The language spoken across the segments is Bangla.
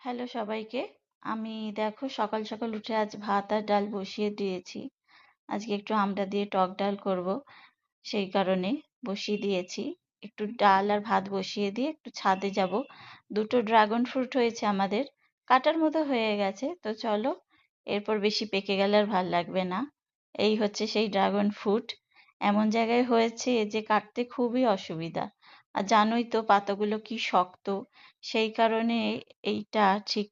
হ্যালো সবাইকে। আমি দেখো সকাল সকাল উঠে আজ ভাত আর ডাল বসিয়ে দিয়েছি। আজকে একটু আমড়া দিয়ে টক ডাল করব, সেই কারণে বসিয়ে দিয়েছি। একটু ডাল আর ভাত বসিয়ে দিয়ে একটু ছাদে যাব। দুটো ড্রাগন ফ্রুট হয়েছে আমাদের, কাটার মতো হয়ে গেছে। তো চলো, এরপর বেশি পেকে গেলে আর ভাল লাগবে না। এই হচ্ছে সেই ড্রাগন ফ্রুট। এমন জায়গায় হয়েছে যে কাটতে খুবই অসুবিধা। আর জানোই তো পাতাগুলো কি শক্ত, সেই কারণে এইটা ঠিক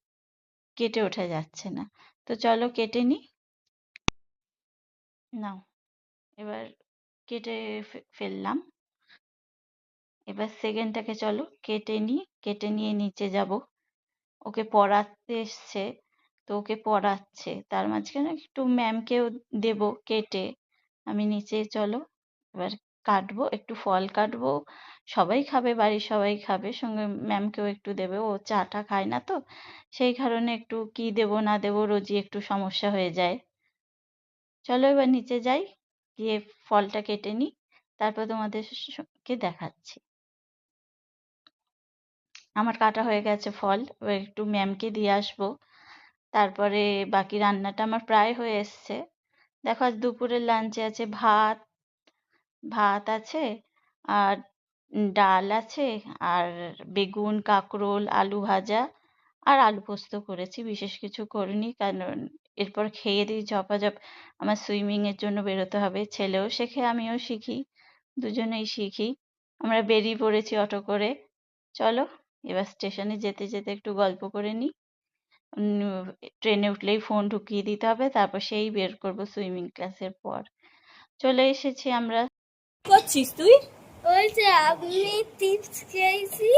কেটে ওঠা যাচ্ছে না। তো চলো কেটে নিই। নাও, এবার কেটে ফেললাম। এবার সেকেন্ডটাকে চলো কেটে নিই। কেটে নিয়ে নিচে যাব। ওকে পড়াতে এসছে, তো ওকে পড়াচ্ছে, তার মাঝখানে একটু ম্যামকেও দেবো কেটে। আমি নিচে চলো এবার কাটবো, একটু ফল কাটবো। সবাই খাবে, বাড়ির সবাই খাবে, সঙ্গে ম্যামকেও একটু দেবে। ও চাটা খায় না তো, সেই কারণে একটু কি দেবো না দেবো রোজই একটু সমস্যা হয়ে যায়। চলো এবার নিচে যাই, গিয়ে ফলটা কেটে নিই, তারপর তোমাদের কে দেখাচ্ছি। আমার কাটা হয়ে গেছে ফল, এবার একটু ম্যামকে দিয়ে আসবো। তারপরে বাকি রান্নাটা আমার প্রায় হয়ে এসছে। দেখো আজ দুপুরের লাঞ্চে আছে ভাত, ভাত আছে, আর ডাল আছে, আর বেগুন, কাঁকরোল, আলু ভাজা, আর আলু পোস্ত করেছি। বিশেষ কিছু করিনি, কারণ এরপর খেয়ে দিয়ে ঝপাঝপ আমার সুইমিং এর জন্য বেরোতে হবে। ছেলেও শেখে, আমিও শিখি, দুজনেই শিখি। আমরা বেরিয়ে পড়েছি অটো করে। চলো এবার স্টেশনে যেতে যেতে একটু গল্প করে নিই। ট্রেনে উঠলেই ফোন ঢুকিয়ে দিতে হবে, তারপর সেই বের করবো সুইমিং ক্লাসের পর। চলে এসেছি আমরা। করছিস তুই? ওই যে আমি টিপস খেয়েছি,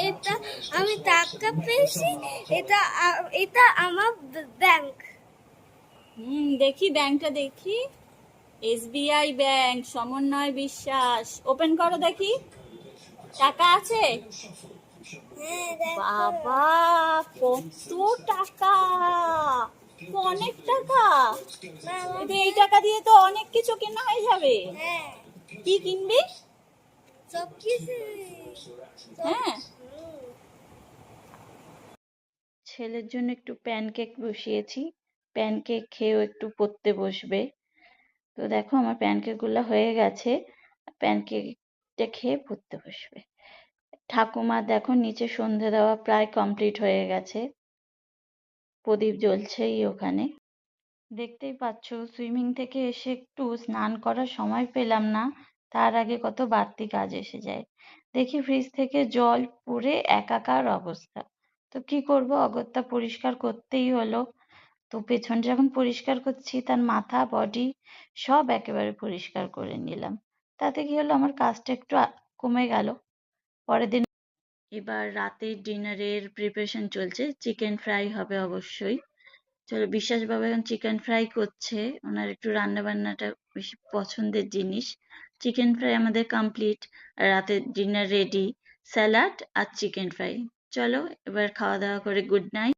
এটা আমি টাকা পেয়েছি, এটা আমার ব্যাংক। দেখি ব্যাংকটা দেখি। SBI ব্যাংক, সমন্বয় বিশ্বাস। ওপেন করো দেখি, টাকা আছে? হ্যাঁ দেখো। বাবা, কত টাকা! অনেক টাকা। এই টাকা দিয়ে তো অনেক কিছু কেনা হয়ে যাবে। হ্যাঁ, কি কিনবি? সব কিছু। হ্যাঁ, ছেলের জন্য একটু প্যানকেক বসিয়েছি, প্যানকেক খেয়েও একটু পড়তে বসবে। তো দেখো আমার প্যানকেক গুলো হয়ে গেছে, প্যানকেকটা খেয়ে পড়তে বসবে। ঠাকুমা দেখো নিচে সন্ধে দেওয়া প্রায় কমপ্লিট হয়ে গেছে, প্রদীপ জ্বলছেই ওখানে। দেখতেই পাচ্ছ সুইমিং থেকে এসে একটু স্নান করার সময় পেলাম না, তার আগে কত বাড়তি কাজ এসে যায়। দেখি ফ্রিজ থেকে জল পুরে একাকার অবস্থা। তো কি করব, অগত্যা পরিষ্কার করতেই হলো। তো পেছনটা যখন পরিষ্কার করছি, তার মাথা বডি সব একেবারে পরিষ্কার করে নিলাম। তাতে কি হলো, আমার কাজটা একটু কমে গেল। পরের দিন এবার রাতের ডিনারের প্রিপারেশন চলছে, চিকেন ফ্রাই হবে অবশ্যই। চলো, বিশ্বাস বাবা এখন চিকেন ফ্রাই করছে, ওনার একটু রান্না বান্নাটা বেশি পছন্দের জিনিস। চিকেন ফ্রাই আমাদের কমপ্লিট, আর রাতের ডিনার রেডি, স্যালাড আর চিকেন ফ্রাই। চলো এবার খাওয়া দাওয়া করে গুড নাইট।